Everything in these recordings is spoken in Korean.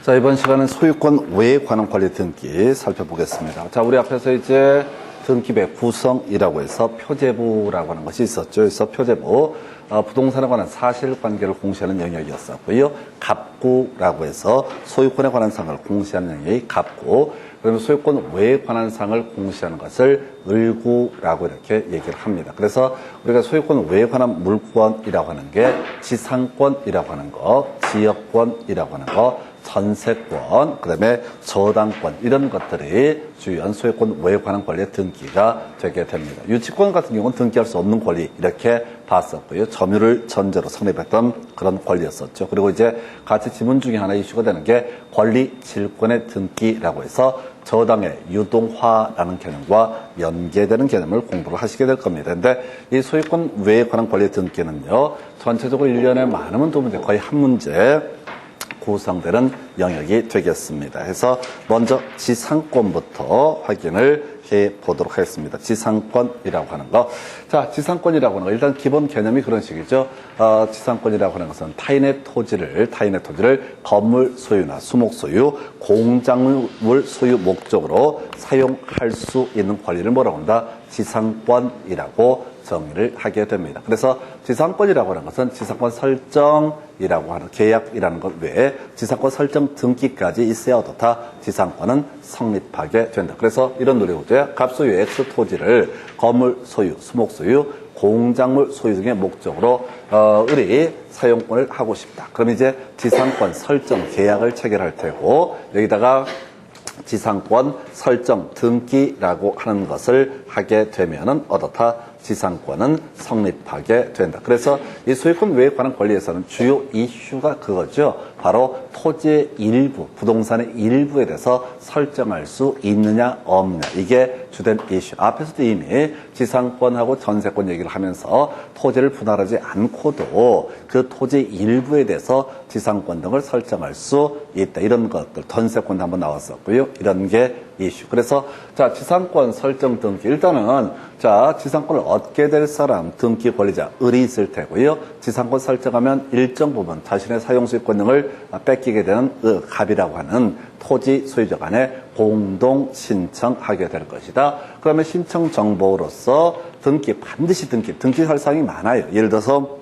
자, 이번 시간은 소유권 외에 관한 권리 등기 살펴보겠습니다. 자, 우리 앞에서 이제 등기부의 구성이라고 해서 표제부라고 하는 것이 있었죠. 그래서 표제부, 부동산에 관한 사실관계를 공시하는 영역이었었고요. 갑구라고 해서 소유권에 관한 사항을 공시하는 영역이 갑구, 그러면 소유권 외에 관한 사항을 공시하는 것을 을구라고 이렇게 얘기를 합니다. 그래서 우리가 소유권 외에 관한 물권이라고 하는 게 지상권이라고 하는 거, 지역권이라고 하는 거, 전세권, 그 다음에 저당권, 이런 것들이 주요한 소유권 외에 관한 권리의 등기가 되게 됩니다. 유치권 같은 경우는 등기할 수 없는 권리, 이렇게 봤었고요. 점유를 전제로 성립했던 그런 권리였었죠. 그리고 이제 같이 지문 중에 하나 이슈가 되는 게 권리 질권의 등기라고 해서 저당의 유동화라는 개념과 연계되는 개념을 공부를 하시게 될 겁니다. 근데 이 소유권 외에 관한 권리 등기는요, 전체적으로 1년에 많으면 2문제, 거의 한 문제 구성되는 영역이 되겠습니다. 해서 먼저 지상권부터 확인을 해 보도록 하겠습니다. 지상권이라고 하는 거. 자, 지상권이라고 하는 거. 일단 기본 개념이 그런 식이죠. 지상권이라고 하는 것은 타인의 토지를 건물 소유나 수목 소유, 공작물 소유 목적으로 사용할 수 있는 권리를 뭐라고 한다? 지상권이라고 정의를 하게 됩니다. 그래서 지상권이라고 하는 것은 지상권 설정이라고 하는 계약이라는 것 외에 지상권 설정 등기까지 있어야 어떻다? 지상권은 성립하게 된다. 그래서 이런 논리구조에 갑소유 X 토지를 건물 소유, 수목 소유, 공작물 소유 등의 목적으로 을이 사용권을 하고 싶다. 그럼 이제 지상권 설정 계약을 체결할 테고, 여기다가 지상권 설정 등기라고 하는 것을 하게 되면은 어떻다? 지상권은 성립하게 된다. 그래서 이 소유권 외에 관한 권리에서는 주요 이슈가 그거죠. 바로 토지의 일부, 부동산의 일부에 대해서 설정할 수 있느냐 없느냐, 이게 주된 이슈. 앞에서도 이미 지상권하고 전세권 얘기를 하면서 토지를 분할하지 않고도 그 토지 일부에 대해서 지상권 등을 설정할 수 있다. 이런 것들, 전세권도 한번 나왔었고요. 이런 게 이슈. 그래서 자, 지상권 설정 등기, 일단은 자, 지상권을 얻게 될 사람, 등기 권리자 을이 있을 테고요. 지상권 설정하면 일정 부분 자신의 사용수익권 등을 뺏기게 되는 갑이라고 하는 토지 소유자 간에 공동 신청하게 될 것이다. 그러면 신청 정보로서 반드시 등기할 사항이 많아요. 예를 들어서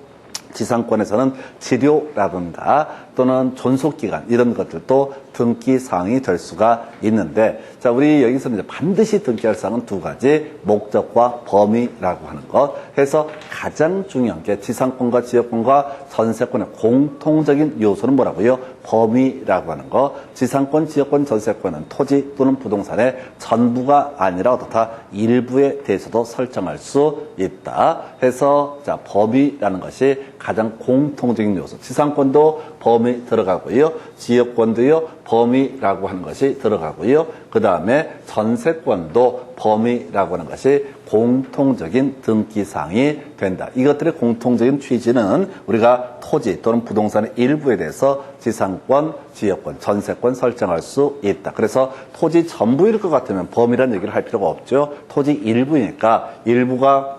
지상권에서는 치료라든가 또는 존속기간, 이런 것들도 등기 사항이 될 수가 있는데, 자, 우리 여기서는 이제 반드시 등기할 사항은 두 가지, 목적과 범위라고 하는 것 해서 가장 중요한 게 지상권과 지역권과 전세권의 공통적인 요소는 뭐라고요? 범위라고 하는 거. 지상권, 지역권, 전세권은 토지 또는 부동산의 전부가 아니라 어떻다? 일부에 대해서도 설정할 수 있다. 해서 자, 범위라는 것이 가장 공통적인 요소. 지상권도 범위 들어가고요. 지역권도요, 범위라고 하는 것이 들어가고요. 그 다음에 전세권도 범위라고 하는 것이 공통적인 등기사항이 된다. 이것들의 공통적인 취지는 우리가 토지 또는 부동산의 일부에 대해서 지상권, 지역권, 전세권 설정할 수 있다. 그래서 토지 전부일 것 같으면 범위라는 얘기를 할 필요가 없죠. 토지 일부니까 일부가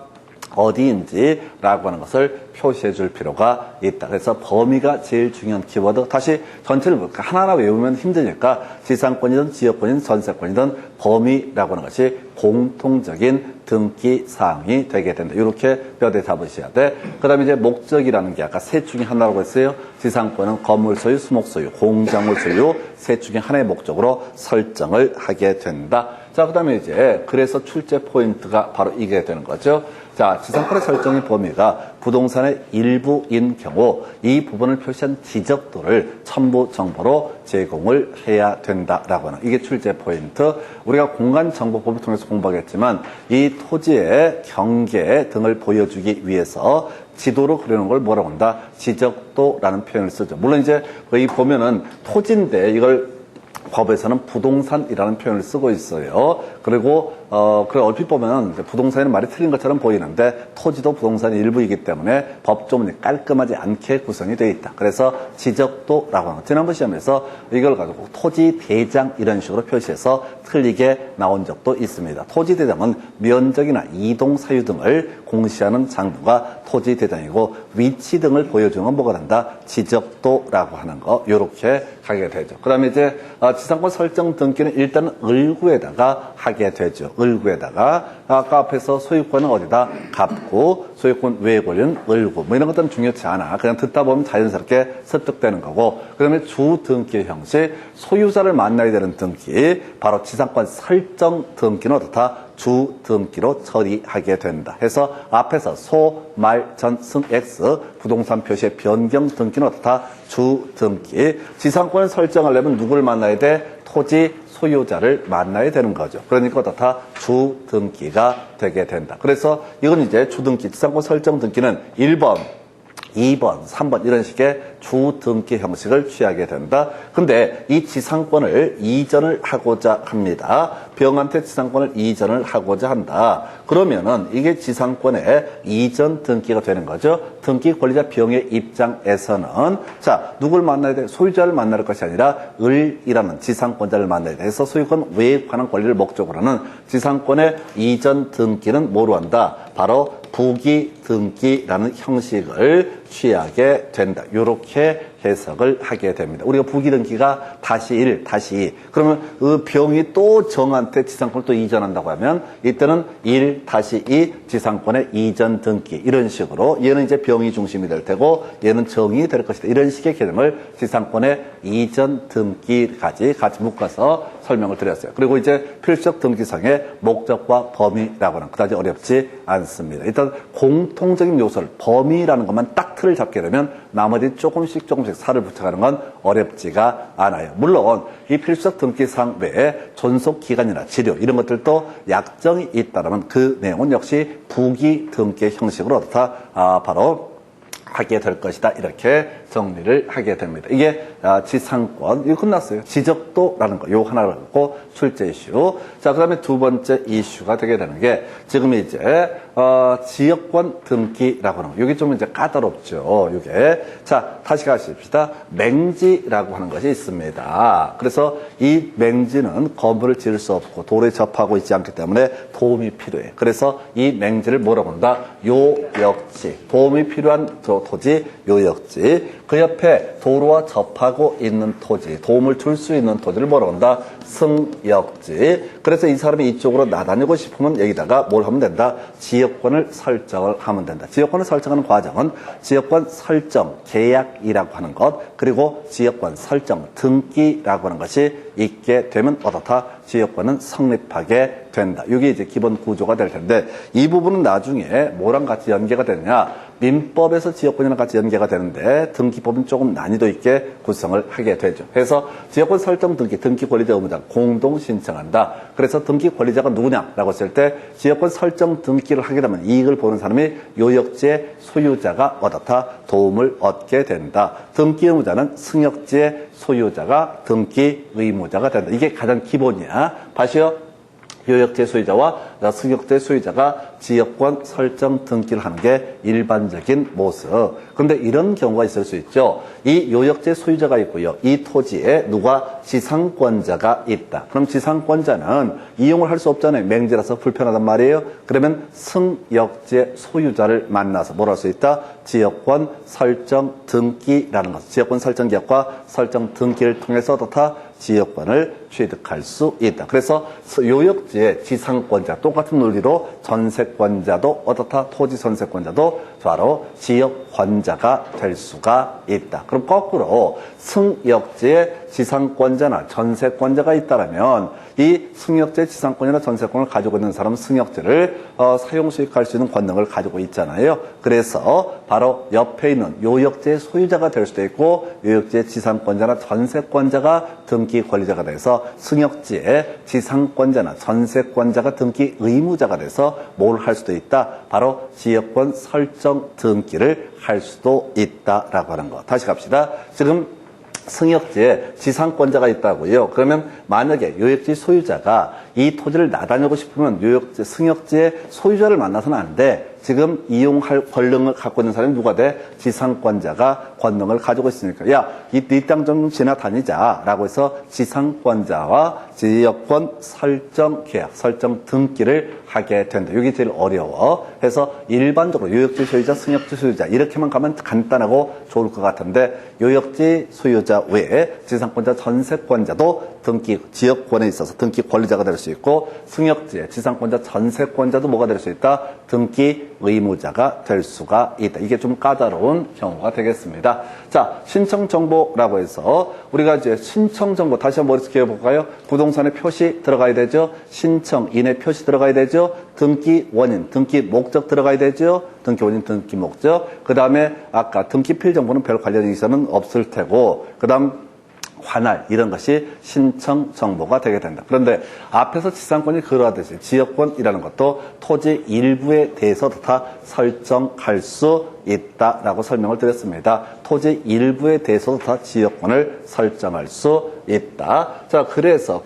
어디인지라고 하는 것을 표시해 줄 필요가 있다. 그래서 범위가 제일 중요한 키워드. 다시 전체를 하나하나 외우면 힘드니까 지상권이든 지역권이든 전세권이든 범위라고 하는 것이 공통적인 등기 사항이 되게 된다. 이렇게 뼈대 잡으셔야 돼. 그 다음에 이제 목적이라는 게 아까 셋 중에 하나라고 했어요. 지상권은 건물 소유, 수목 소유, 공작물 소유, 셋 중에 하나의 목적으로 설정을 하게 된다. 자, 그 다음에 이제 그래서 출제 포인트가 바로 이게 되는 거죠. 자, 지상권의 설정의 범위가 부동산의 일부인 경우 이 부분을 표시한 지적도를 첨부 정보로 제공을 해야 된다라고 하는, 이게 출제 포인트. 우리가 공간정보법을 통해서 공부하겠지만 이 토지의 경계 등을 보여주기 위해서 지도로 그리는 걸 뭐라고 한다? 지적도라는 표현을 쓰죠. 물론 이제 거기 보면은 토지인데 이걸 법에서는 부동산이라는 표현을 쓰고 있어요. 그리고 그래 얼핏 보면 부동산이라는 말이 틀린 것처럼 보이는데 토지도 부동산의 일부이기 때문에 법조문이 깔끔하지 않게 구성이 되어 있다. 그래서 지적도라고 하는 거. 지난번 시험에서 이걸 가지고 토지대장 이런 식으로 표시해서 틀리게 나온 적도 있습니다. 토지대장은 면적이나 이동 사유 등을 공시하는 장부가 토지대장이고 위치 등을 보여주는 건 뭐가 된다? 지적도라고 하는 거 요렇게 하게 되죠. 그 다음에 이제 지상권 설정 등기는 일단은 을구에다가 하게 되죠. 을구에다가 아까 앞에서 소유권은 어디다? 갑구, 소유권 외의 권리는 을구. 뭐 이런 것들은 중요치 않아. 그냥 듣다 보면 자연스럽게 습득되는 거고. 그 다음에 주 등기 형식, 소유자를 만나야 되는 등기, 바로 지상권 설정 등기는 어떻다? 주 등기로 처리하게 된다. 해서 앞에서 소, 말, 전, 승, X 부동산 표시의 변경 등기는 어떻다? 주 등기. 지상권을 설정하려면 누구를 만나야 돼? 토지 소유자를 만나야 되는 거죠. 그러니까 어떻다? 주 등기가 되게 된다. 그래서 이건 이제 주 등기, 지상권 설정 등기는 1번, 2번, 3번 이런 식의 주 등기 형식을 취하게 된다. 근데 이 지상권을 이전을 하고자 합니다. 병한테 지상권을 이전을 하고자 한다. 그러면은 이게 지상권의 이전 등기가 되는 거죠. 등기 권리자 병의 입장에서는 자, 누굴 만나야 돼? 소유자를 만날 것이 아니라 을이라는 지상권자를 만나야 돼. 그래서 소유권 외에 관한 권리를 목적으로 하는 지상권의 이전 등기는 뭐로 한다? 바로 부기 등기라는 형식을 취하게 된다. 이렇게 해석을 하게 됩니다. 우리가 부기 등기가 다시 1, 다시 2. 그러면 그 병이 또 정한테 지상권을 또 이전한다고 하면 이때는 1, 다시 2 지상권의 이전 등기. 이런 식으로 얘는 이제 병이 중심이 될 테고 얘는 정이 될 것이다. 이런 식의 개념을 지상권의 이전 등기까지 같이 묶어서 설명을 드렸어요. 그리고 이제 필적 등기상의 목적과 범위라고 하는 그다지 어렵지 않습니다. 일단 공통적인 요소를 범위라는 것만 딱 틀을 잡게 되면 나머지 조금씩 살을 붙여가는 건 어렵지가 않아요. 물론 이 필적 등기상 외에 존속 기간이나 치료 이런 것들도 약정이 있다면 그 내용은 역시 부기 등기 형식으로 어떻다? 바로 하게 될 것이다. 이렇게 정리를 하게 됩니다. 이게 지상권, 이거 끝났어요. 지적도라는 거, 요 하나를 갖고 출제 이슈. 자, 그 다음에 두 번째 이슈가 되게 되는 게 지금 이제 지역권 등기라고 하는 거. 이게 좀 이제 까다롭죠. 이게. 자, 다시 가십시다. 맹지라고 하는 것이 있습니다. 그래서 이 맹지는 건물을 지을 수 없고 돌에 접하고 있지 않기 때문에 도움이 필요해. 그래서 이 맹지를 뭐라고 한다? 요역지. 도움이 필요한 토지, 요역지. 그 옆에 도로와 접하고 있는 토지, 도움을 줄 수 있는 토지를 뭐라고 한다? 승역지. 그래서 이 사람이 이쪽으로 나다니고 싶으면 여기다가 뭘 하면 된다? 지역권을 설정을 하면 된다. 지역권을 설정하는 과정은 지역권 설정 계약이라고 하는 것, 그리고 지역권 설정 등기라고 하는 것이 있게 되면 어떻다? 지역권은 성립하게 된다. 이게 이제 기본 구조가 될 텐데 이 부분은 나중에 뭐랑 같이 연계가 되느냐? 민법에서 지역권이랑 같이 연계가 되는데 등기법은 조금 난이도 있게 구성을 하게 되죠. 그래서 지역권 설정 등기, 등기 권리자 의무자 공동 신청한다. 그래서 등기 권리자가 누구냐라고 했을 때 지역권 설정 등기를 하게 되면 이익을 보는 사람이 요역지의 소유자가 어떻다? 도움을 얻게 된다. 등기 의무자는 승역지의 소유자가 등기 의무자가 된다. 이게 가장 기본이야. 봐시오. 요역제 소유자와 승역제 소유자가 지역권 설정 등기를 하는 게 일반적인 모습. 그런데 이런 경우가 있을 수 있죠. 이 요역제 소유자가 있고요. 이 토지에 누가 지상권자가 있다. 그럼 지상권자는 이용을 할 수 없잖아요. 맹지라서 불편하단 말이에요. 그러면 승역제 소유자를 만나서 뭘 할 수 있다? 지역권 설정 등기라는 것. 지역권 설정 계약과 설정 등기를 통해서 어떻다? 지역권을 취득할 수 있다. 그래서 요역지의 지상권자 똑같은 논리로 전세권자도 어떻다? 토지 전세권자도 바로 지역권자가 될 수가 있다. 그럼 거꾸로 승역지의 지상권자나 전세권자가 있다면 이 승역지의 지상권이나 전세권을 가지고 있는 사람은 승역지를 사용 수익할 수 있는 권능을 가지고 있잖아요. 그래서 바로 옆에 있는 요역지의 소유자가 될 수도 있고 요역지의 지상권자나 전세권자가 등기 권리자가 돼서 승역지의 지상권자나 전세권자가 등기 의무자가 돼서 뭘 할 수도 있다. 바로 지역권 설정 등기를 할 수도 있다라고 하는 거. 다시 갑시다. 지금 승역지에 지상권자가 있다고요. 그러면 만약에 요역지 소유자가 이 토지를 나다니고 싶으면 승역지의 소유자를 만나서는 안 돼. 지금 이용할 권능을 갖고 있는 사람이 누가 돼? 지상권자가 권능을 가지고 있으니까. 야, 이 땅 좀 지나다니자. 라고 해서 지상권자와 지역권 설정 계약, 설정 등기를 하게 된다. 이게 제일 어려워. 그래서 일반적으로 요역지 소유자, 승역지 소유자 이렇게만 가면 간단하고 좋을 것 같은데 요역지 소유자 외에 지상권자, 전세권자도 등기, 지역권에 있어서 등기 권리자가 될 수 있고 승역지에 지상권자, 전세권자도 뭐가 될 수 있다? 등기 의무자가 될 수가 있다. 이게 좀 까다로운 경우가 되겠습니다. 자, 신청정보라고 해서 우리가 이제 신청정보 다시 한번 머릿속에 해볼까요? 부동산의 표시 들어가야 되죠. 신청인의 표시 들어가야 되죠. 등기 원인, 등기 목적 들어가야 되죠. 등기 원인, 등기 목적. 그 다음에 아까 등기필 정보는 별 관련이 있어는 없을 테고 그 다음 관할 이런 것이 신청 정보가 되게 된다. 그런데 앞에서 지상권이 그러하듯이 지역권이라는 것도 토지 일부에 대해서도 다 설정할 수 있다라고 설명을 드렸습니다. 토지 일부에 대해서도 다 지역권을 설정할 수 있다. 자, 그래서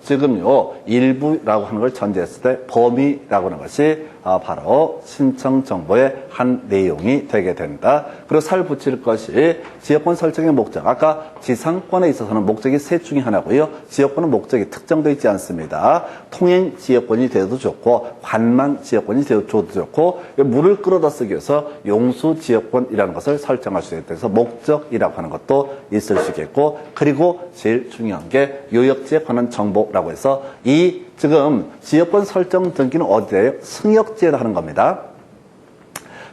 지금요 일부라고 하는 걸 전제했을 때 범위라고 하는 것이 바로 신청 정보의 한 내용이 되게 된다. 그리고 살 붙일 것이 지역권 설정의 목적. 아까 지상권에 있어서는 목적이 셋 중에 하나고요. 지역권은 목적이 특정되어 있지 않습니다. 통행 지역권이 돼도 좋고 관망 지역권이 돼도 좋고 물을 끌어다 쓰기 위해서 용수 지역권이라는 것을 설정할 수 있다. 그래서 목적이라고 하는 것도 있을 수 있겠고 그리고 제일 중요한 게 요역지에 관한 정보라고 해서 이 지금 지역권 설정 등기는 어디에요? 승역지에다 하는 겁니다.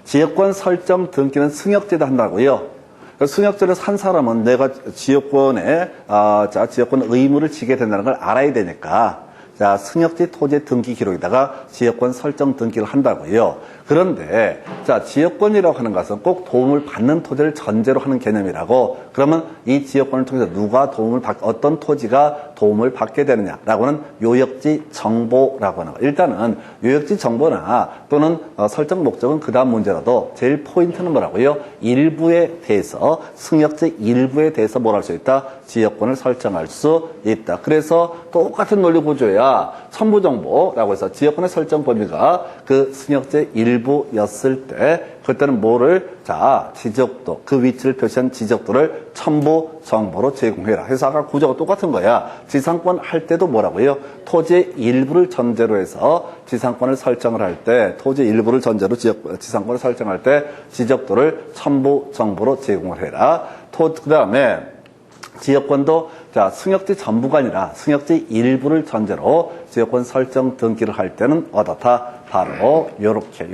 지역권 설정 등기는 승역지에다 한다고요. 승역지를 산 사람은 내가 지역권에 지역권 의무를 지게 된다는 걸 알아야 되니까 자, 승역지 토지 등기 기록에다가 지역권 설정 등기를 한다고요. 그런데 자, 지역권이라고 하는 것은 꼭 도움을 받는 토지를 전제로 하는 개념이라고. 그러면 이 지역권을 통해서 누가 어떤 토지가 도움을 받게 되느냐라고는 요역지 정보라고 하는 거. 일단은 요역지 정보나 또는 설정 목적은 그 다음 문제라도 제일 포인트는 뭐라고요? 일부에 대해서 승역지 일부에 대해서 뭘 할 수 있다? 지역권을 설정할 수 있다. 그래서 똑같은 논리 구조야. 첨부정보라고 해서 지역권의 설정 범위가 그 승역지 일부였을 때 그때는 지적도, 그 위치를 표시한 지적도를 첨부 정보로 제공해라. 해서 아까 구조가 똑같은 거야. 지상권 할 때도 뭐라고요? 토지의 일부를 전제로 해서 지상권을 설정을 할 때, 토지의 일부를 전제로 지상권을 설정할 때 지적도를 첨부 정보로 제공을 해라. 그 다음에 지역권도 승역지 전부가 아니라 승역지 일부를 전제로 지역권 설정 등기를 할 때는 어떻다? 바로 요렇게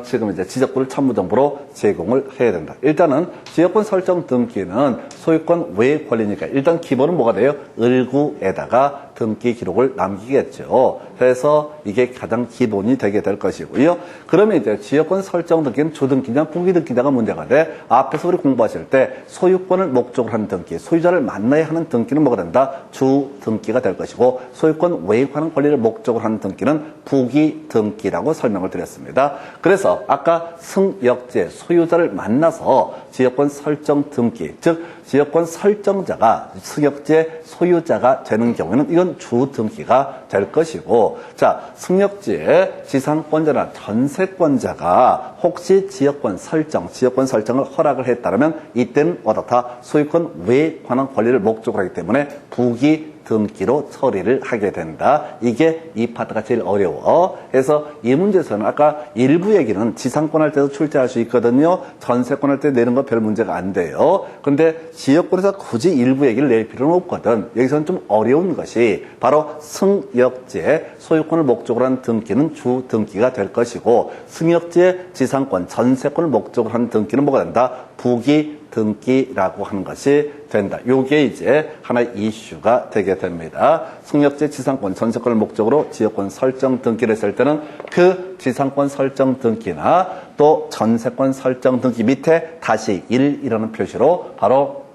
지금 이제 지적도를 첨부정보로 제공을 해야 된다. 일단은 지역권 설정 등기는 소유권 외 권리니까 일단 기본은 뭐가 돼요? 을구에다가 등기 기록을 남기겠죠. 그래서 이게 가장 기본이 되게 될 것이고요. 그러면 이제 지역권 설정 등기는 주등기냐 부기등기냐가 문제가 돼. 앞에서 우리 공부하실 때 소유권을 목적으로 하는 등기, 소유자를 만나야 하는 등기는 뭐가 된다? 주등기가 될 것이고 소유권 외에 관한 권리를 목적으로 하는 등기는 부기등기라고 설명을 드렸습니다. 그래서 아까 승역지의 소유자를 만나서 지역권 설정 등기, 즉 지역권 설정자가 승역지의 소유자가 되는 경우에는 이건 주등기가 될 것이고, 자, 승역지의 지상권자나 전세권자가 혹시 지역권 설정을 허락을 했다면 이때는 어떻다? 소유권 외에 관한 권리를 목적으로 하기 때문에 부기등기로 처리를 하게 된다. 이게 이 파트가 제일 어려워. 그래서 이 문제에서는 아까 일부 얘기는 지상권 할 때도 출제할 수 있거든요. 전세권 할 때 내는 건 별 문제가 안 돼요. 근데 지역권에서 굳이 일부 얘기를 낼 필요는 없거든. 여기서는 좀 어려운 것이 바로 승역지의 소유권을 목적으로 한 등기는 주등기가 될 것이고 승역지의 지상권, 전세권을 목적으로 한 등기는 뭐가 된다? 부기등기라고 하는 것이 된다. 요게 이제 하나의 이슈가 되게 됩니다. 승역지 지상권, 전세권을 목적으로 지역권 설정 등기를 했을 때는 그 지상권 설정 등기나 또 전세권 설정 등기 밑에 다시 1이라는 표시로 바로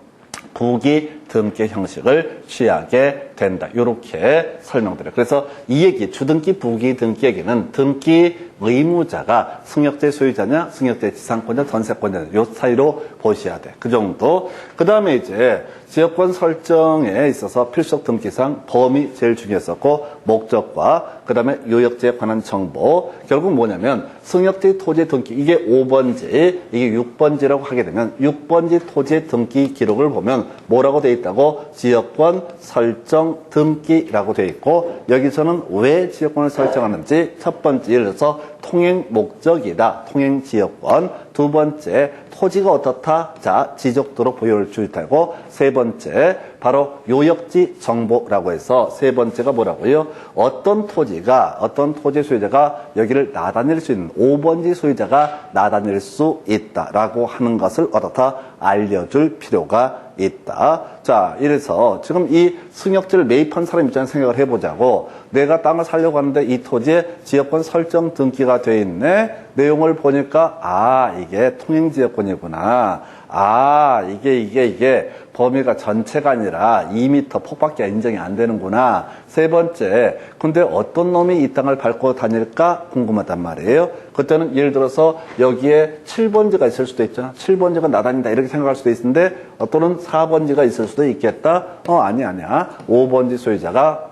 부기등기 등기 형식을 취하게 된다. 이렇게 설명드려요. 그래서 이 얘기, 주등기, 부기, 등기 얘기는 등기 의무자가 승역제 소유자냐, 승역제 지상권자, 전세권자, 요 사이로 보셔야 돼. 그 정도. 그 다음에 이제 지역권 설정에 있어서 필속 등기상 범위 제일 중요했었고, 목적과 그 다음에 요역지에 관한 정보. 결국 뭐냐면 승역지 토지 등기, 이게 5번지, 이게 6번지라고 하게 되면 6번지 토지 등기 기록을 보면 뭐라고 돼 있다고? 지역권 설정 등기라고 돼 있고, 여기서는 왜 지역권을 설정하는지 첫 번째, 예를 들어서 통행 목적이다. 통행 지역권. 두 번째, 토지가 어떻다? 자, 지적도로 보유를 주의하고, 세 번째, 바로 요역지 정보라고 해서 세 번째가 뭐라고요? 어떤 토지가, 어떤 토지 소유자가 여기를 나다닐 수 있는 5번지 소유자가 나다닐 수 있다라고 하는 것을 어떻다? 알려줄 필요가 있다. 자, 이래서 지금 이 승역지를 매입한 사람 입장에서 생각을 해보자고, 내가 땅을 사려고 하는데 이 토지에 지역권 설정 등기가 돼 있네. 내용을 보니까 아, 이게 통행지역권이구나. 아, 이게 범위가 전체가 아니라 2m 폭밖에 인정이 안 되는구나. 세 번째, 근데 어떤 놈이 이 땅을 밟고 다닐까 궁금하단 말이에요. 그때는 예를 들어서 여기에 7번지가 있을 수도 있잖아. 7번지가 나다닌다 이렇게 생각할 수도 있는데, 또는 4번지가 있을 수도 있겠다. 아니야. 5번지 소유자가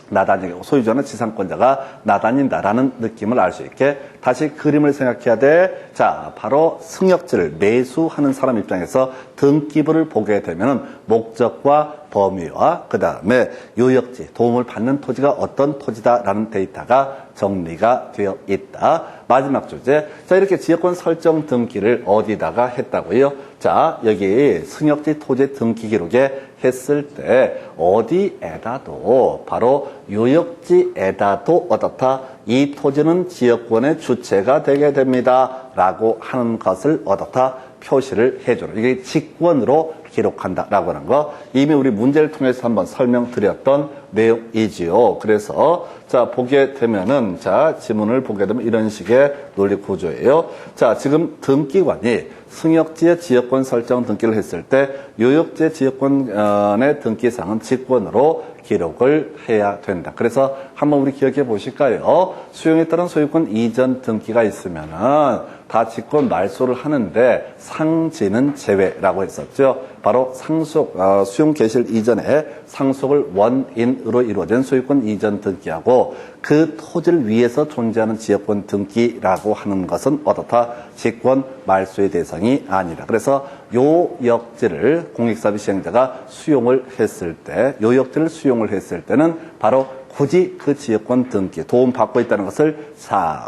나다니고 소유자는 지상권자가 나다닌다라는 느낌을 알 수 있게 다시 그림을 생각해야 돼. 자, 바로 승역지를 매수하는 사람 입장에서 등기부를 보게 되면 목적과 범위와 그 다음에 요역지, 도움을 받는 토지가 어떤 토지다라는 데이터가 정리가 되어 있다. 마지막 주제. 자, 이렇게 지역권 설정 등기를 어디다가 했다고요? 자, 여기 승역지 토지 등기 기록에 했을 때 어디에다도 바로 요역지에다도 어떻다? 이 토지는 지역권의 주체가 되게 됩니다. 라고 하는 것을 어떻다? 표시를 해줘라. 이게 직권으로 기록한다라고 하는 거 이미 우리 문제를 통해서 한번 설명드렸던 내용이지요. 그래서 자, 보게 되면은 자, 지문을 보게 되면 이런 식의 논리 구조예요. 자, 지금 등기관이 승역지의 지역권 설정 등기를 했을 때 요역지의 지역권의 등기상은 직권으로 기록을 해야 된다. 그래서 한번 우리 기억해 보실까요? 수용에 따른 소유권 이전 등기가 있으면은 다 직권 말소를 하는데 상지는 제외라고 했었죠. 바로 상속, 수용 개시일 이전에 상속을 원인으로 이루어진 소유권 이전 등기하고 그 토지를 위해서 존재하는 지역권 등기라고 하는 것은 어떻다? 직권 말소의 대상이 아니다. 그래서 요역지를 공익사비 시행자가 수용을 했을 때, 요역지를 수용을 했을 때는 바로 굳이 그 지역권 등기, 도움 받고 있다는 것을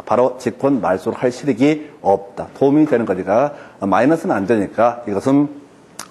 바로 직권 말소를 할 실익이 없다. 도움이 되는 거니까 마이너스는 안 되니까 이것은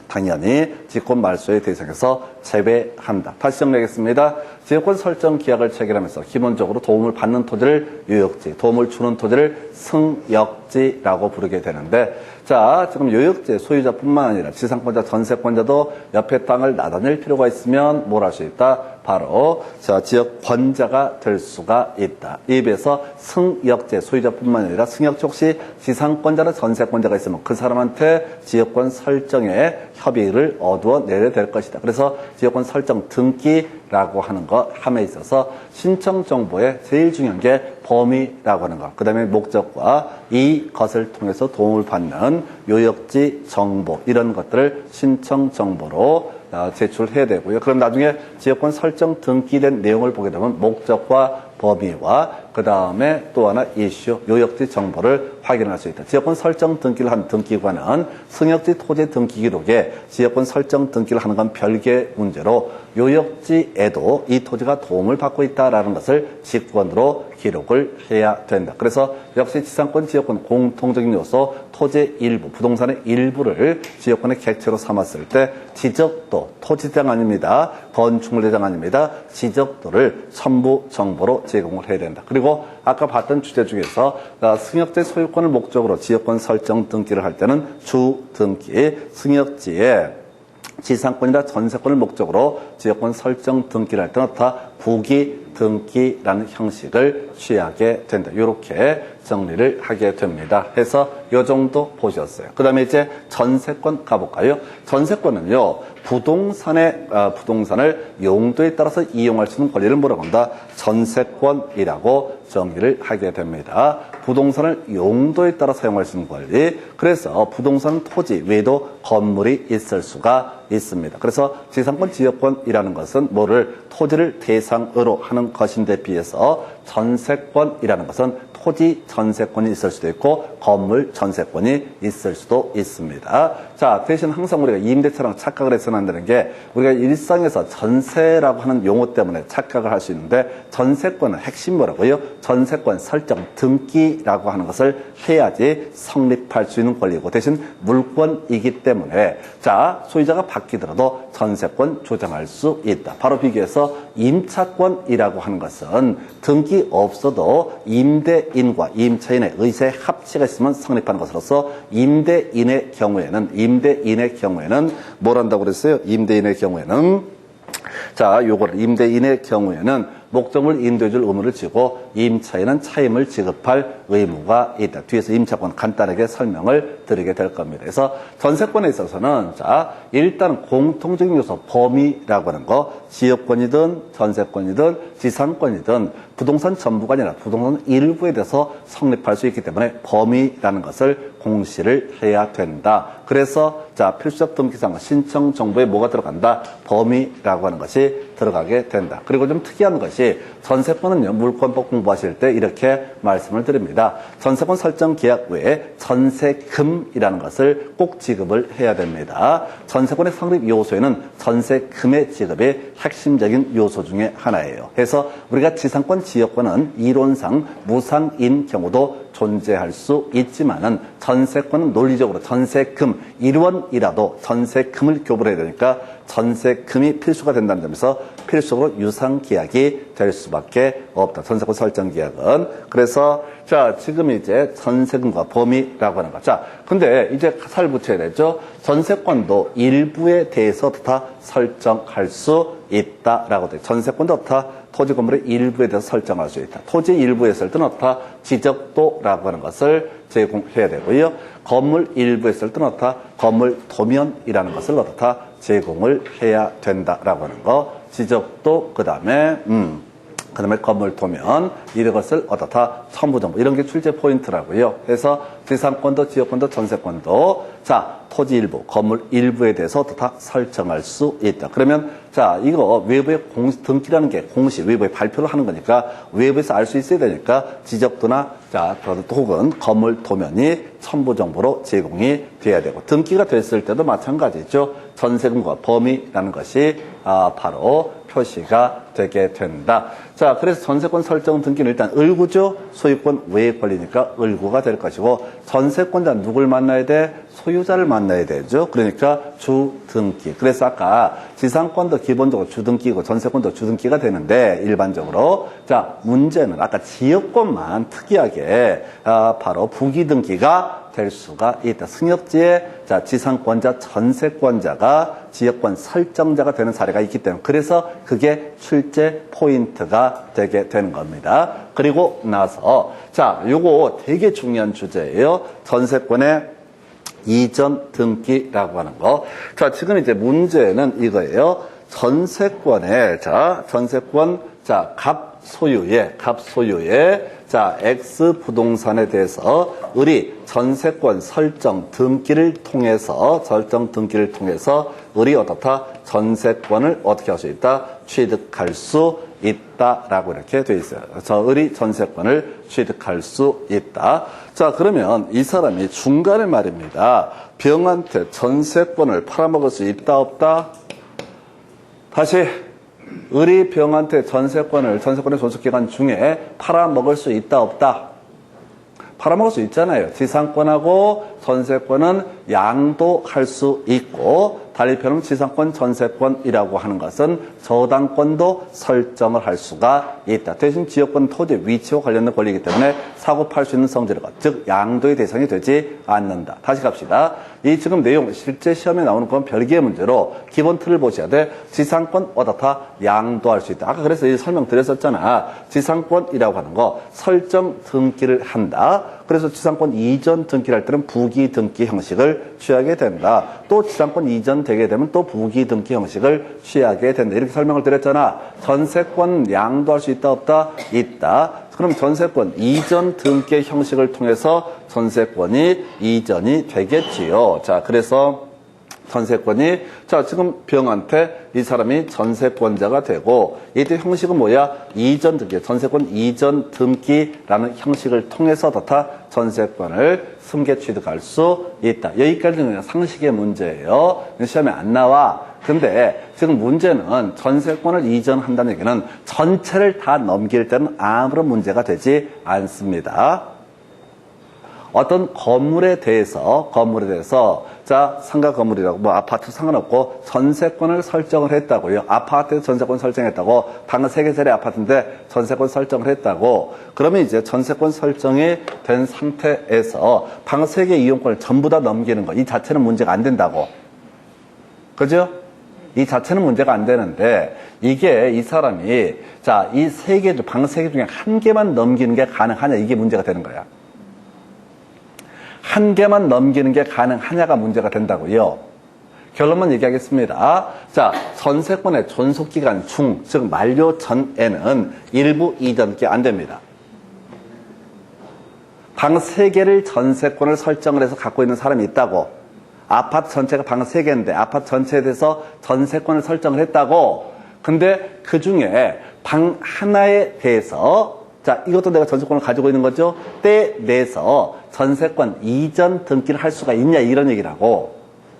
당연히 직권 말소의 대상에서 제외한다. 다시 정리하겠습니다. 지역권 설정 계약을 체결하면서 기본적으로 도움을 받는 토지를 요역지, 도움을 주는 토지를 승역지라고 부르게 되는데, 자, 지금 요역지 소유자뿐만 아니라 지상권자, 전세권자도 옆에 땅을 나다닐 필요가 있으면 뭘 할 수 있다? 바로 자, 지역권자가 될 수가 있다. 이에 비해서 승역지 소유자뿐만 아니라 승역지 혹시 지상권자나 전세권자가 있으면 그 사람한테 지역권 설정에 협의를 얻어내야 될 것이다. 그래서 지역권 설정 등기라고 하는 것 함에 있어서 신청 정보의 제일 중요한 게 범위라고 하는 것, 그 다음에 목적과 이것을 통해서 도움을 받는 요역지 정보, 이런 것들을 신청 정보로 제출해야 되고요. 그럼 나중에 지역권 설정 등기된 내용을 보게 되면 목적과 범위와 그 다음에 또 하나 이슈, 요역지 정보를 확인할 수 있다. 지역권 설정 등기를 한 등기관은 승역지 토지 등기 기록에 지역권 설정 등기를 하는 건 별개의 문제로 요역지에도 이 토지가 도움을 받고 있다라는 것을 직권으로 기록을 해야 된다. 그래서 역시 지상권, 지역권 공통적인 요소, 토지의 일부, 부동산의 일부를 지역권의 객체로 삼았을 때 지적도, 토지대장 아닙니다. 건축물대장 아닙니다. 지적도를 첨부 정보로 제공을 해야 된다. 그리고 아까 봤던 주제 중에서 승역지 소유권을 목적으로 지역권 설정 등기를 할 때는 주 등기, 승역지에 지상권이나 전세권을 목적으로 지역권 설정 등기를 할 때는 다 부기 등기라는 형식을 취하게 된다. 이렇게 정리를 하게 됩니다. 해서 요 정도 보셨어요. 그 다음에 이제 전세권 가볼까요? 전세권은요, 부동산을 용도에 따라서 이용할 수 있는 권리를 뭐라고 한다? 전세권이라고 정의를 하게 됩니다. 부동산을 용도에 따라 사용할 수 있는 권리. 그래서 부동산 토지 외에도 건물이 있을 수가 있습니다. 그래서 지상권 지역권이라는 것은 토지를 대상으로 하는 것인데 비해서 전세권이라는 것은 토지 전세권이 있을 수도 있고 건물 전세권이 있을 수도 있습니다. 자, 대신 항상 우리가 임대차랑 착각을 해서는 안 되는 게 우리가 일상에서 전세라고 하는 용어 때문에 착각을 할 수 있는데 전세권은 핵심이 뭐라고요? 전세권 설정 등기라고 하는 것을 해야지 성립할 수 있는 권리고 대신 물권이기 때문에 자, 소유자가 바뀌더라도 전세권 조정할 수 있다. 바로 비교해서 임차권이라고 하는 것은 등기 없어도 임대인과 임차인의 의사의 합치가 있으면 성립하는 것으로서 임대인의 경우에는 뭘 한다고 그랬어요? 임대인의 경우에는 목적물 인도해줄 의무를 지고 임차인은 차임을 지급할 의무가 있다. 뒤에서 임차권 간단하게 설명을 드리게 될 겁니다. 그래서 전세권에 있어서는 자, 일단 공통적인 요소 범위라고 하는 거 지역권이든 전세권이든 지상권이든 부동산 전부가 아니라 부동산 일부에 대해서 성립할 수 있기 때문에 범위라는 것을 공시를 해야 된다. 그래서 자, 필수적 등기상 신청 정보에 뭐가 들어간다? 범위라고 하는 것이 들어가게 된다. 그리고 좀 특이한 것이 전세권은요, 물권법 공부하실 때 이렇게 말씀을 드립니다. 전세권 설정 계약 외에 전세금이라는 것을 꼭 지급을 해야 됩니다. 전세권의 성립 요소에는 전세금의 지급이 핵심적인 요소 중에 하나예요. 그래서 우리가 지상권 지역권은 이론상 무상인 경우도 존재할 수 있지만은 전세권은 논리적으로 전세금 1원이라도 전세금을 교부를 해야 되니까 전세금이 필수가 된다는 점에서 필수적으로 유상계약이 될 수밖에 없다. 전세권 설정 계약은. 그래서 자, 지금 이제 전세금과 범위라고 하는 거. 자, 근데 이제 살 붙여야 되죠. 전세권도 일부에 대해서 다 설정할 수 있다라고 돼. 전세권도 다 토지 건물의 일부에 대해서 설정할 수 있다. 토지 일부에 있을 때는 다 지적도라고 하는 것을 제공해야 되고요. 건물 일부에 있을 때는 다 건물 도면이라는 것을 다 제공을 해야 된다라고 하는 거. 지적도 그다음에 건물 도면 이런 것을 다 첨부정보 이런 게 출제 포인트라고요. 그래서 지상권도 지역권도 전세권도 자, 토지 일부, 건물 일부에 대해서 다 설정할 수 있다. 그러면 자, 이거 외부의 등기라는 게 공시, 외부에 발표를 하는 거니까 외부에서 알 수 있어야 되니까 지적도나 자, 혹은 건물 도면이 첨부 정보로 제공이 돼야 되고 등기가 됐을 때도 마찬가지죠. 전세금과 범위라는 것이 바로 표시가 되게 된다. 자, 그래서 전세권 설정 등기는 일단 을구죠. 소유권 외의 권리니까 을구가 될 것이고 전세권자는 누굴 만나야 돼? 소유자를 만나야 되죠. 그러니까 주등기. 그래서 아까 지상권도 기본적으로 주등기고 전세권도 주등기가 되는데 일반적으로 자, 문제는 아까 지역권만 특이하게 바로 부기등기가 될 수가 있다. 승역지에 자, 지상권자, 전세권자가 지역권 설정자가 되는 사례가 있기 때문에 그래서 그게 출제 포인트가 되게 되는 겁니다. 그리고 나서 자, 요거 되게 중요한 주제예요. 전세권의 이전 등기라고 하는 거. 자, 지금 이제 문제는 이거예요. 전세권의 갑 소유의 자, X 부동산에 대해서 을이 전세권 설정 등기를 통해서 을이 어떻다? 전세권을 어떻게 할 수 있다? 취득할 수 있다라고 이렇게 돼 있어요. 을이 전세권을 취득할 수 있다. 자, 그러면 이 사람이 중간에 말입니다. 병한테 전세권을 팔아먹을 수 있다 없다? 다시 을이 병한테 전세권의 존속기간 중에 팔아먹을 수 있다 없다? 팔아먹을 수 있잖아요. 지상권하고 전세권은 양도할 수 있고 달리 표현 지상권, 전세권이라고 하는 것은 저당권도 설정을 할 수가 있다. 대신 지역권, 토지, 위치와 관련된 권리이기 때문에 사고 팔 수 있는 성질의 것, 즉 양도의 대상이 되지 않는다. 다시 갑시다. 이 지금 내용 실제 시험에 나오는 건 별개의 문제로 기본 틀을 보셔야 돼. 지상권 어떻다? 양도할 수 있다. 아까 그래서 이 설명 드렸었잖아. 지상권이라고 하는 거 설정 등기를 한다. 그래서 지상권 이전 등기를 할 때는 부기 등기 형식을 취하게 된다. 또 지상권 이전 되게 되면 또 부기 등기 형식을 취하게 된다. 이렇게 설명을 드렸잖아. 전세권 양도할 수 있다 없다? 있다. 그럼 전세권 이전 등기 형식을 통해서 전세권이 이전이 되겠지요. 자, 그래서 전세권이, 자, 지금 병한테 이 사람이 전세권자가 되고, 이때 형식은 뭐야? 이전 등기, 전세권 이전 등기라는 형식을 통해서 다 전세권을 승계 취득할 수 있다. 여기까지는 그냥 상식의 문제예요. 시험에 안 나와. 근데 지금 문제는 전세권을 이전한다는 얘기는 전체를 다 넘길 때는 아무런 문제가 되지 않습니다. 어떤 건물에 대해서 자, 상가 건물이라고 뭐 아파트 상관없고 전세권을 설정을 했다고요. 아파트에 전세권 설정했다고. 방 3개짜리 아파트인데 전세권 설정을 했다고. 그러면 이제 전세권 설정이 된 상태에서 방 3개 이용권을 전부 다 넘기는 거, 이 자체는 문제가 안 된다고. 그죠? 이 자체는 문제가 안 되는데, 이게 이 사람이, 자, 이 방 3개 중에 한 개만 넘기는 게 가능하냐, 이게 문제가 되는 거야. 한 개만 넘기는 게 가능하냐가 문제가 된다고요. 결론만 얘기하겠습니다. 자, 전세권의 존속기간 중, 즉 만료 전에는 일부 이전이 안 됩니다. 방 3개를 전세권을 설정을 해서 갖고 있는 사람이 있다고. 아파트 전체가 방 3개인데 아파트 전체에 대해서 전세권을 설정을 했다고. 근데 그 중에 방 하나에 대해서, 자, 이것도 내가 전세권을 가지고 있는 거죠. 때 내서 전세권 이전 등기를 할 수가 있냐, 이런 얘기라고.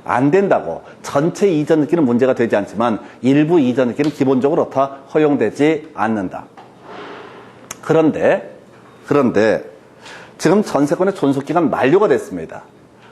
안 된다고. 전체 이전 등기는 문제가 되지 않지만 일부 이전 등기는 기본적으로 다 허용되지 않는다. 그런데 지금 전세권의 존속기간 만료가 됐습니다.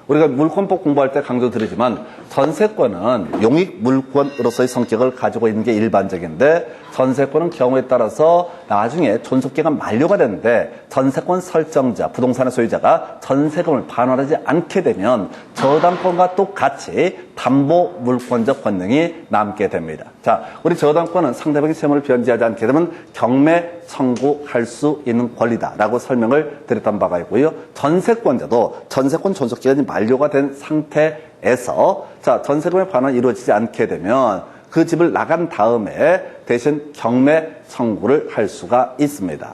우리가 물권법 공부할 때 강조드리지만 전세권은 용익 물권으로서의 성격을 가지고 있는 게 일반적인데, 전세권은 경우에 따라서 나중에 존속기간 만료가 되는데 전세권 설정자, 부동산의 소유자가 전세금을 반환하지 않게 되면 저당권과 똑같이 담보 물권적 권능이 남게 됩니다. 자, 우리 저당권은 상대방의 채무를 변제하지 않게 되면 경매 청구할 수 있는 권리다라고 설명을 드렸던 바가 있고요. 전세권자도 전세권 존속기간이 만료가 된 상태에서, 자, 전세금의 반환이 이루어지지 않게 되면 그 집을 나간 다음에 대신 경매 청구를 할 수가 있습니다.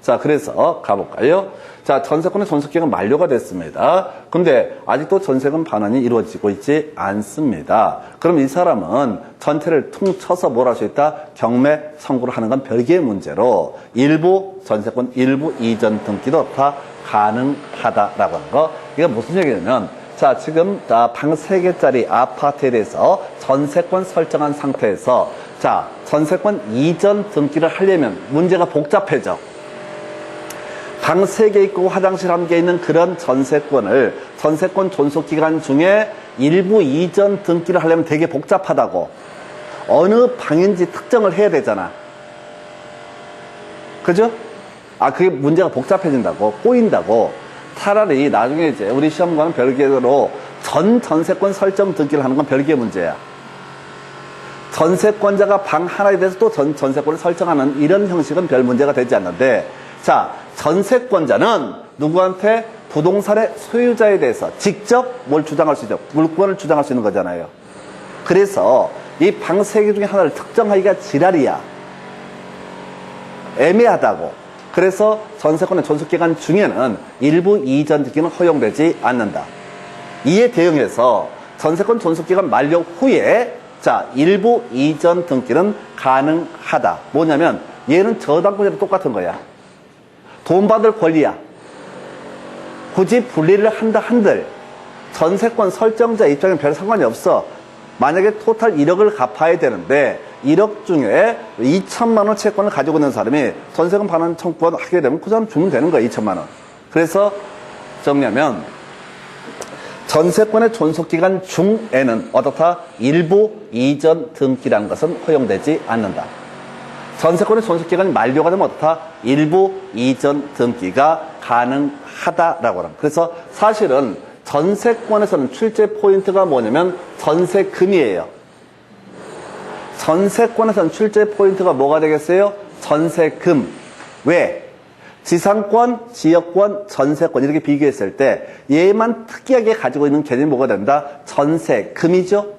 자, 그래서 가볼까요? 자, 전세권의 존속기간 만료가 됐습니다. 근데 아직도 전세금 반환이 이루어지고 있지 않습니다. 그럼 이 사람은 전체를 퉁쳐서 뭘 할 수 있다? 경매 청구를 하는 건 별개의 문제로 일부 전세권 일부 이전 등기도 다 가능하다라고 하는 거. 이게 무슨 얘기냐면, 자, 지금 방 3개짜리 아파트에 대해서 전세권 설정한 상태에서, 자, 전세권 이전 등기를 하려면 문제가 복잡해져. 방 3개 있고 화장실 1개 있는 그런 전세권을 전세권 존속기간 중에 일부 이전 등기를 하려면 되게 복잡하다고. 어느 방인지 특정을 해야 되잖아. 그죠? 그게 문제가 복잡해진다고, 꼬인다고. 차라리 나중에 이제 우리 시험과는 별개로 전세권 설정 등기를 하는 건 별개의 문제야. 전세권자가 방 하나에 대해서 또 전세권을 설정하는 이런 형식은 별 문제가 되지 않는데, 자, 전세권자는 누구한테? 부동산의 소유자에 대해서 직접 뭘 주장할 수 있죠? 물권을 주장할 수 있는 거잖아요. 그래서 이 방 3개 중에 하나를 특정하기가 지랄이야. 애매하다고. 그래서 전세권의 존속기간 중에는 일부 이전 등기는 허용되지 않는다. 이에 대응해서 전세권 존속기간 만료 후에, 자, 일부 이전 등기는 가능하다. 뭐냐면 얘는 저당권자랑 똑같은 거야. 돈 받을 권리야. 굳이 분리를 한다 한들 전세권 설정자 입장에는 별 상관이 없어. 만약에 토탈 1억을 갚아야 되는데 1억 중에 2천만 원 채권을 가지고 있는 사람이 전세금 반환 청구권 하게 되면 그 사람 주면 되는 거야, 2천만 원. 그래서 정리하면 전세권의 존속기간 중에는 어떻다? 일부 이전 등기라는 것은 허용되지 않는다. 전세권의 존속기간이 만료가 되면 어떻다? 일부 이전 등기가 가능하다라고 합니다. 그래서 사실은 전세권에서는 출제 포인트가 뭐냐면 전세금이에요. 전세권에서는 출제 포인트가 뭐가 되겠어요? 전세금. 왜? 지상권, 지역권, 전세권 이렇게 비교했을 때 얘만 특이하게 가지고 있는 개념이 뭐가 된다? 전세금이죠?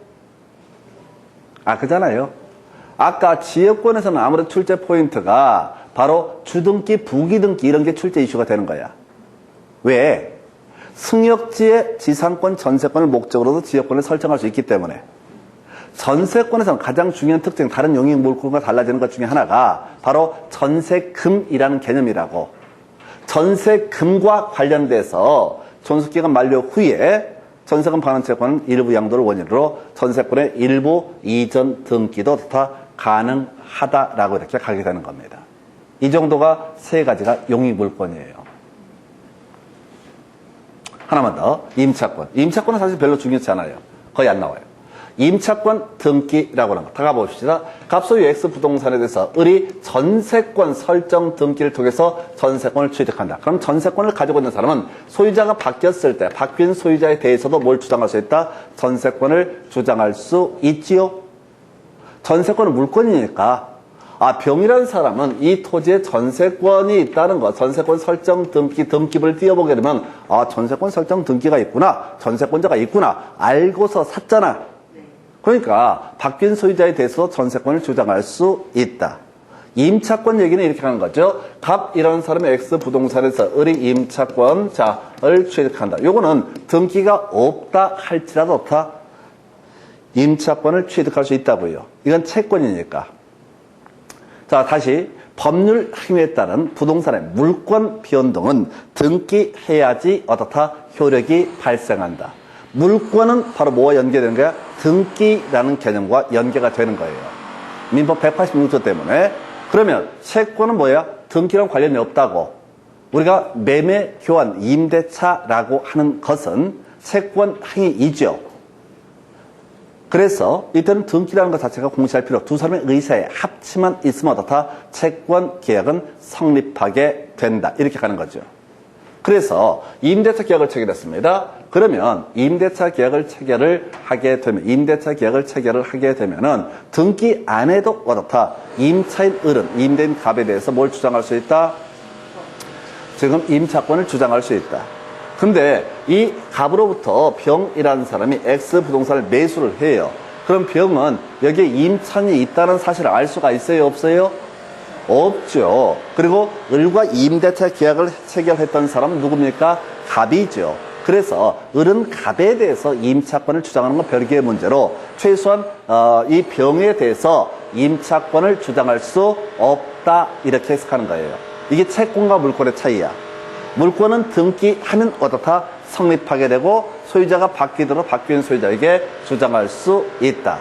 그잖아요. 아까 지역권에서는 아무래도 출제 포인트가 바로 주등기, 부기등기 이런 게 출제 이슈가 되는 거야. 왜? 승역지의 지상권, 전세권을 목적으로도 지역권을 설정할 수 있기 때문에. 전세권에서는 가장 중요한 특징, 다른 용익 물권과 달라지는 것 중에 하나가 바로 전세금이라는 개념이라고. 전세금과 관련돼서 존속기간 만료 후에 전세금 반환채권은 일부 양도를 원인으로 전세권의 일부 이전 등기도 다 가능하다라고 이렇게 가게 되는 겁니다. 이 정도가 세 가지가 용익 물권이에요. 하나만 더. 임차권. 임차권은 사실 별로 중요치 않아요. 거의 안 나와요. 임차권 등기라고 하는 거. 다 가봅시다. 갑소유 X부동산에 대해서 을이 전세권 설정 등기를 통해서 전세권을 취득한다. 그럼 전세권을 가지고 있는 사람은 소유자가 바뀌었을 때 바뀐 소유자에 대해서도 뭘 주장할 수 있다? 전세권을 주장할 수 있지요. 전세권은 물권이니까 병이라는 사람은 이 토지에 전세권이 있다는 거, 전세권 설정 등기부를 띄워보게 되면 전세권 설정 등기가 있구나, 전세권자가 있구나 알고서 샀잖아. 그러니까 바뀐 소유자에 대해서 전세권을 주장할 수 있다. 임차권 얘기는 이렇게 하는 거죠. 갑이라는 사람이 X부동산에서 을이 임차권, 을 취득한다. 요거는 등기가 없다 할지라도 없다. 임차권을 취득할 수 있다고요. 이건 채권이니까. 자, 다시 법률 행위에 따른 부동산의 물권 변동은 등기해야지 어떻다? 효력이 발생한다. 물권은 바로 뭐와 연계되는 거야? 등기라는 개념과 연계가 되는 거예요. 민법 186조 때문에. 그러면 채권은 뭐야? 등기랑 관련이 없다고. 우리가 매매, 교환, 임대차라고 하는 것은 채권 행위이죠. 그래서 이때는 등기라는 것 자체가 공시할 필요 없고 두 사람의 의사에 합치만 있으면 어떻다? 채권 계약은 성립하게 된다. 이렇게 가는 거죠. 그래서 임대차 계약을 체결했습니다. 그러면 임대차 계약을 체결을 하게 되면은 등기 안에도 어떻다? 임차인 을은 임대인 갑에 대해서 뭘 주장할 수 있다? 지금 임차권을 주장할 수 있다. 근데 이 갑으로부터 병이라는 사람이 X부동산을 매수를 해요. 그럼 병은 여기에 임차인이 있다는 사실을 알 수가 있어요? 없어요? 없죠. 그리고 을과 임대차 계약을 체결했던 사람은 누굽니까? 갑이죠. 그래서 을은 갑에 대해서 임차권을 주장하는 건 별개의 문제로 최소한 이 병에 대해서 임차권을 주장할 수 없다 이렇게 해석하는 거예요. 이게 채권과 물권의 차이야. 물권은 등기하면 어떻다? 성립하게 되고 소유자가 바뀌도록 바뀐 소유자에게 주장할 수 있다.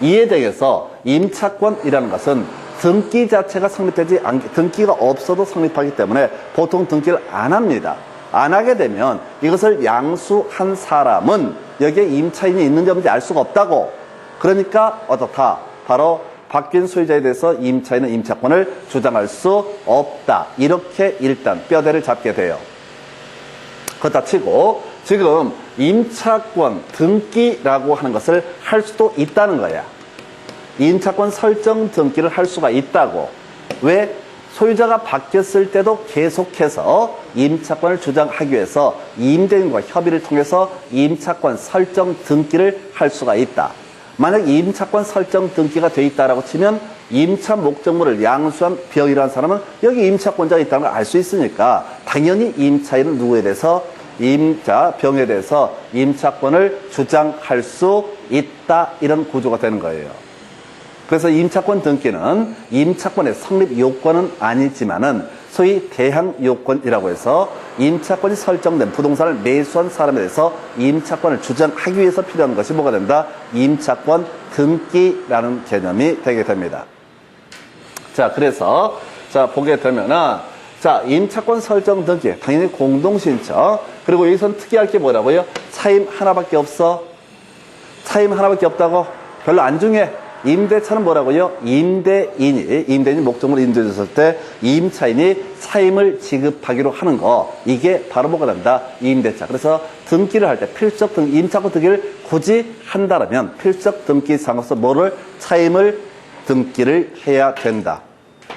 이에 대해서 임차권이라는 것은 등기 자체가 성립되지 등기가 없어도 성립하기 때문에 보통 등기를 안 합니다. 안 하게 되면 이것을 양수한 사람은 여기에 임차인이 있는지 없는지 알 수가 없다고. 그러니까 어떻다? 바로 바뀐 소유자에 대해서 임차인은 임차권을 주장할 수 없다. 이렇게 일단 뼈대를 잡게 돼요. 그렇다 치고 지금 임차권 등기라고 하는 것을 할 수도 있다는 거야. 임차권 설정 등기를 할 수가 있다고. 왜? 소유자가 바뀌었을 때도 계속해서 임차권을 주장하기 위해서 임대인과 협의를 통해서 임차권 설정 등기를 할 수가 있다. 만약 임차권 설정 등기가 돼 있다라고 치면 임차 목적물을 양수한 병이라는 사람은 여기 임차권자가 있다는 걸 알 수 있으니까 당연히 임차인은 누구에 대해서 병에 대해서 임차권을 주장할 수 있다. 이런 구조가 되는 거예요. 그래서 임차권 등기는 임차권의 성립 요건은 아니지만은 소위 대항 요건이라고 해서 임차권이 설정된 부동산을 매수한 사람에 대해서 임차권을 주장하기 위해서 필요한 것이 뭐가 된다? 임차권 등기라는 개념이 되게 됩니다. 자, 그래서 보게 되면은 임차권 설정 등기 당연히 공동신청 그리고 여기서는 특이할 게 뭐라고요? 차임 하나밖에 없어. 차임 하나밖에 없다고? 별로 안 중요해. 임대차는 뭐라고요? 임대인이 목적으로 인도해줬을 때 임차인이 차임을 지급하기로 하는 거, 이게 바로 뭐가 된다? 임대차. 그래서 등기를 할 때 필적 등기, 임차권 등기를 굳이 한다면 필적 등기상으로서 뭐를? 차임을 등기를 해야 된다.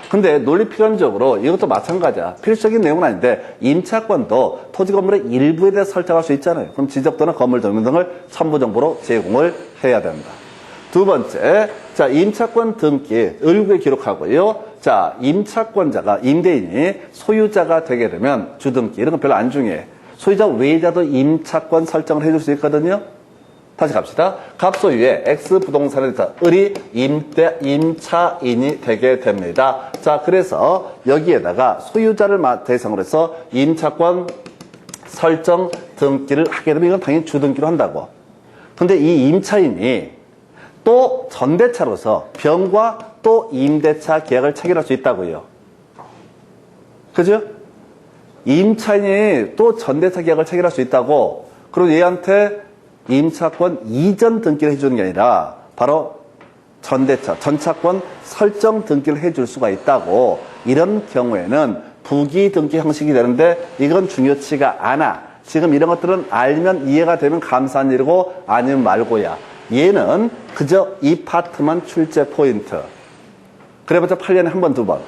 근데 논리필연적으로 이것도 마찬가지야. 필적인 내용은 아닌데 임차권도 토지 건물의 일부에 대해 설정할 수 있잖아요. 그럼 지적도나 건물 정보 등을 첨부 정보로 제공을 해야 된다. 두 번째, 자, 임차권 등기, 을구에 기록하고요. 자, 임차권자가, 임대인이 소유자가 되게 되면 주등기, 이런 건 별로 안 중요해. 소유자 외자도 임차권 설정을 해줄 수 있거든요. 다시 갑시다. 갑소유에 X 부동산에 대해서 을이 임차인이 되게 됩니다. 자, 그래서 여기에다가 소유자를 대상으로 해서 임차권 설정 등기를 하게 되면 이건 당연히 주등기로 한다고. 근데 이 임차인이 또 전대차로서 병과 또 임대차 계약을 체결할 수 있다고요. 그죠? 임차인이 또 전대차 계약을 체결할 수 있다고. 그리고 얘한테 임차권 이전 등기를 해주는 게 아니라 바로 전차권 설정 등기를 해줄 수가 있다고. 이런 경우에는 부기 등기 형식이 되는데 이건 중요치가 않아. 지금 이런 것들은 알면 이해가 되면 감사한 일이고 아니면 말고야. 얘는 그저 이 파트만 출제 포인트. 그래봤자 8년에 한 번, 두 번.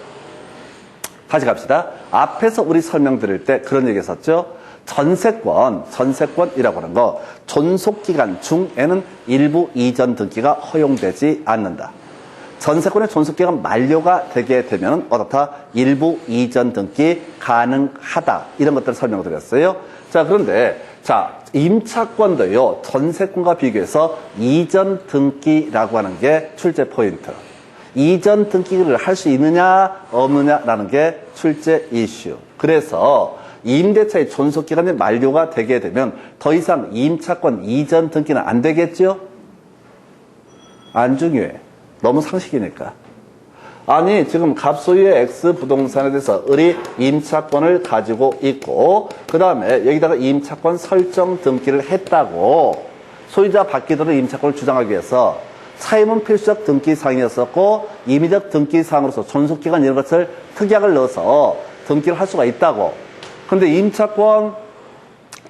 다시 갑시다. 앞에서 우리 설명드릴 때 그런 얘기 했었죠. 전세권이라고 하는 거 존속기간 중에는 일부 이전 등기가 허용되지 않는다. 전세권의 존속기간 만료가 되게 되면 어떻다? 일부 이전 등기 가능하다. 이런 것들을 설명을 드렸어요. 자, 그런데 자, 임차권도요, 전세권과 비교해서 이전 등기라고 하는 게 출제 포인트. 이전 등기를 할 수 있느냐, 없느냐라는 게 출제 이슈. 그래서 임대차의 존속기간이 만료가 되게 되면 더 이상 임차권 이전 등기는 안 되겠죠? 안 중요해. 너무 상식이니까. 아니, 지금 갑소유의 X 부동산에 대해서 을이 임차권을 가지고 있고, 그 다음에 여기다가 임차권 설정 등기를 했다고. 소유자 바뀌도록 임차권을 주장하기 위해서 차임은 필수적 등기사항이었었고, 임의적 등기사항으로서 존속기간 이런 것을 특약을 넣어서 등기를 할 수가 있다고. 근데 임차권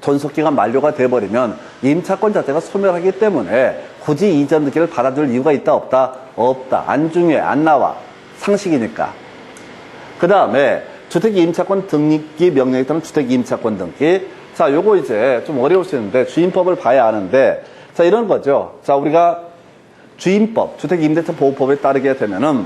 존속기간 만료가 돼버리면 임차권 자체가 소멸하기 때문에 굳이 이전 등기를 받아줄 이유가 있다, 없다? 없다. 안 중요해. 안 나와. 상식이니까. 그 다음에 주택임차권 등기 명령에 따른 주택임차권 등기. 자, 요거 이제 좀 어려울 수 있는데 주임법을 봐야 아는데, 자, 이런 거죠. 자, 우리가 주임법, 주택임대차 보호법에 따르게 되면은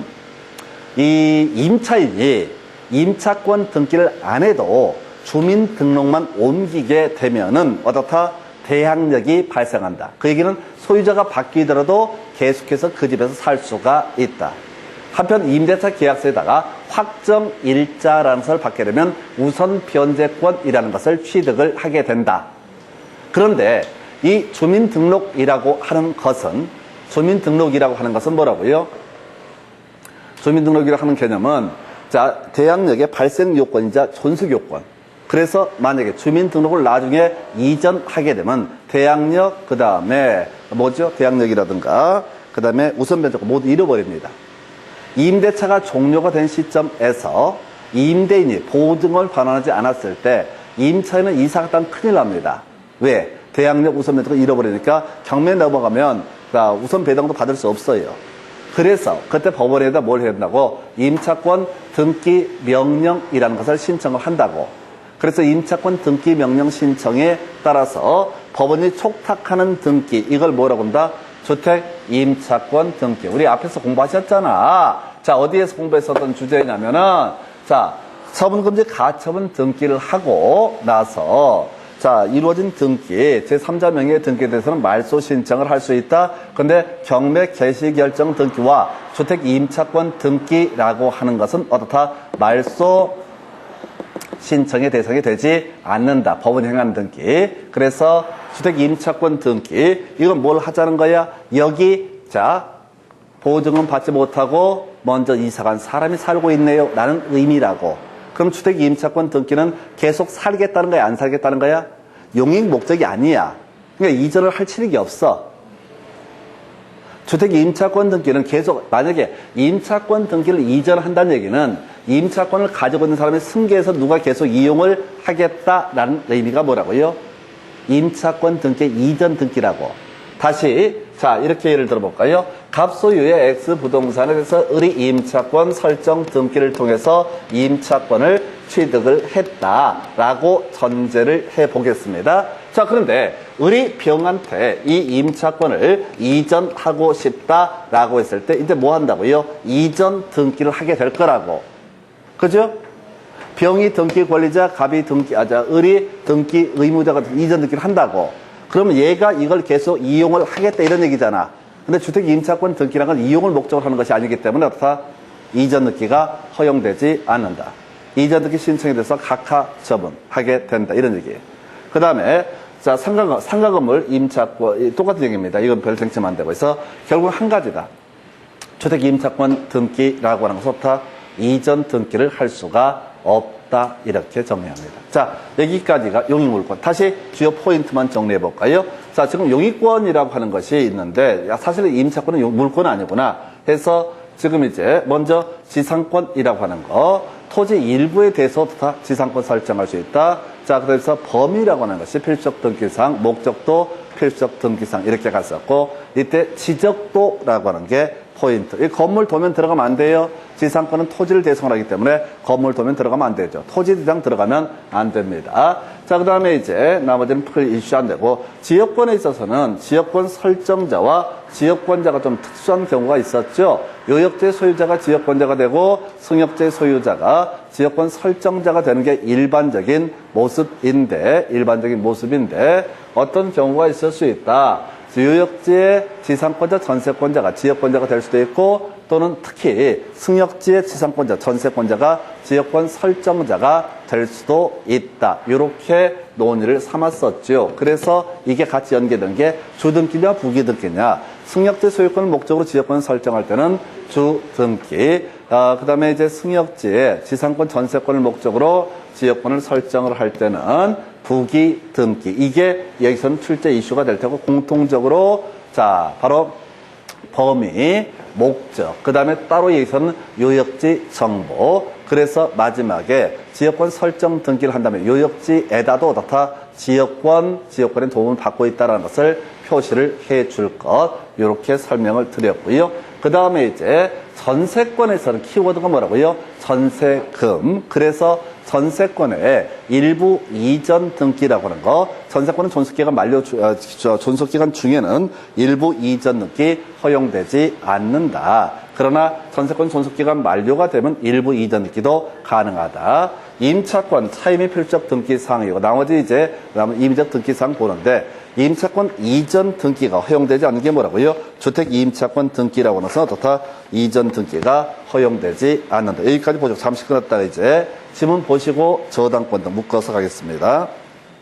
이 임차인이 임차권 등기를 안 해도 주민등록만 옮기게 되면은 어떻다? 대항력이 발생한다. 그 얘기는 소유자가 바뀌더라도 계속해서 그 집에서 살 수가 있다. 한편 임대차 계약서에다가 확정일자라는 것을 받게 되면 우선 변제권이라는 것을 취득을 하게 된다. 그런데 이 주민등록이라고 하는 것은 뭐라고요? 주민등록이라고 하는 개념은 자, 대항력의 발생 요건이자 존속 요건. 그래서 만약에 주민등록을 나중에 이전하게 되면 대항력, 그 다음에 뭐죠? 대항력이라든가 그 다음에 우선 변제권 모두 잃어버립니다. 임대차가 종료가 된 시점에서 임대인이 보증을 반환하지 않았을 때 임차인은 이사 갔다 하면 큰일 납니다. 왜? 대항력 우선 변제권 잃어버리니까 경매에 넘어가면 우선 배당도 받을 수 없어요. 그래서 그때 법원에다 뭘 해야 된다고? 임차권 등기 명령이라는 것을 신청을 한다고. 그래서 임차권 등기 명령 신청에 따라서 법원이 촉탁하는 등기, 이걸 뭐라고 한다? 주택 임차권 등기. 우리 앞에서 공부하셨잖아. 자, 어디에서 공부했었던 주제냐면은, 자, 처분금지 가처분 등기를 하고 나서, 자, 이루어진 등기, 제3자 명의의 등기에 대해서는 말소 신청을 할 수 있다. 근데 경매 개시 결정 등기와 주택 임차권 등기라고 하는 것은 어떻다? 말소 신청의 대상이 되지 않는다. 법원이 행하는 등기. 그래서 주택 임차권 등기, 이건 뭘 하자는 거야? 여기, 자, 보증은 받지 못하고 먼저 이사간 사람이 살고 있네요. 라는 의미라고. 그럼 주택 임차권 등기는 계속 살겠다는 거야? 안 살겠다는 거야? 용익 목적이 아니야. 그러니까 이전을 할 체력이 없어. 주택 임차권 등기는 계속, 만약에 임차권 등기를 이전한다는 얘기는 임차권을 가지고 있는 사람이 승계해서 누가 계속 이용을 하겠다라는 의미가 뭐라고요? 임차권 등기 이전 등기라고. 다시, 자, 이렇게 예를 들어볼까요? 갑소유의 X 부동산에 대해서 의리 임차권 설정 등기를 통해서 임차권을 취득을 했다라고 전제를 해보겠습니다. 자, 그런데 의리 병한테 이 임차권을 이전하고 싶다라고 했을 때 이제 뭐 한다고요? 이전 등기를 하게 될 거라고. 그죠? 병이 등기 권리자, 갑이 등기, 의리 등기 의무자가 이전 등기를 한다고. 그러면 얘가 이걸 계속 이용을 하겠다 이런 얘기잖아. 근데 주택 임차권 등기라는 건 이용을 목적으로 하는 것이 아니기 때문에 어떻다? 이전 등기가 허용되지 않는다. 이전 등기 신청에 대해서 각하 처분하게 된다. 이런 얘기예요. 그 다음에 자, 상가 건물 임차권 똑같은 얘기입니다. 이건 별 쟁점 안 되고 있어. 결국 한 가지다. 주택 임차권 등기라고 하는 것은 어떻다? 이전 등기를 할 수가 없다. 이렇게 정리합니다. 자, 여기까지가 용익물권. 다시 주요 포인트만 정리해 볼까요? 자, 지금 용익권이라고 하는 것이 있는데, 야, 사실은 임차권은 물권은 아니구나. 해서 지금 이제 먼저 지상권이라고 하는 거, 토지 일부에 대해서 다 지상권 설정할 수 있다. 자, 그래서 범위라고 하는 것이 필적 등기상, 목적도 필적 등기상 이렇게 갔었고, 이때 지적도라고 하는 게 포인트. 이 건물 도면 들어가면 안 돼요. 지상권은 토지를 대상으로 하기 때문에 건물 도면 들어가면 안 되죠. 토지 대상 들어가면 안 됩니다. 자, 그 다음에 이제 나머지는 풀 이슈 안 되고, 지역권에 있어서는 지역권 설정자와 지역권자가 좀 특수한 경우가 있었죠. 요역제 소유자가 지역권자가 되고 승역제 소유자가 지역권 설정자가 되는 게 일반적인 모습인데 어떤 경우가 있을 수 있다. 요역지의 지상권자, 전세권자가 지역권자가 될 수도 있고, 또는 특히 승역지의 지상권자, 전세권자가 지역권 설정자가 될 수도 있다. 이렇게 논의를 삼았었죠. 그래서 이게 같이 연계된 게 주등기냐 부기등기냐. 승역지 소유권을 목적으로 지역권을 설정할 때는 주등기, 그 다음에 이제 승역지의 지상권, 전세권을 목적으로 지역권을 설정을 할 때는 부기 등기. 이게 여기서는 출제 이슈가 될 테고, 공통적으로 자 바로 범위, 목적, 그 다음에 따로 여기서는 요역지 정보. 그래서 마지막에 지역권 설정 등기를 한다면 요역지에다도 어떻다? 지역권의 도움을 받고 있다는 것을 표시를 해줄 것. 이렇게 설명을 드렸고요. 그 다음에 이제 전세권에서는 키워드가 뭐라고요? 전세금. 그래서 전세권의 일부 이전 등기라고 하는 거, 전세권은 존속기간 존속기간 중에는 일부 이전 등기 허용되지 않는다. 그러나 전세권 존속기간 만료가 되면 일부 이전 등기도 가능하다. 임차권 차임의 필적 등기 사항이고, 나머지 이제 임의적 등기 사항 보는데, 임차권 이전 등기가 허용되지 않는 게 뭐라고요? 주택 임차권 등기라고 하는 것은 어떻다? 이전 등기가 허용되지 않는다. 여기까지 보죠. 잠시 끊었다가 이제 지문 보시고 저당권 등 묶어서 가겠습니다.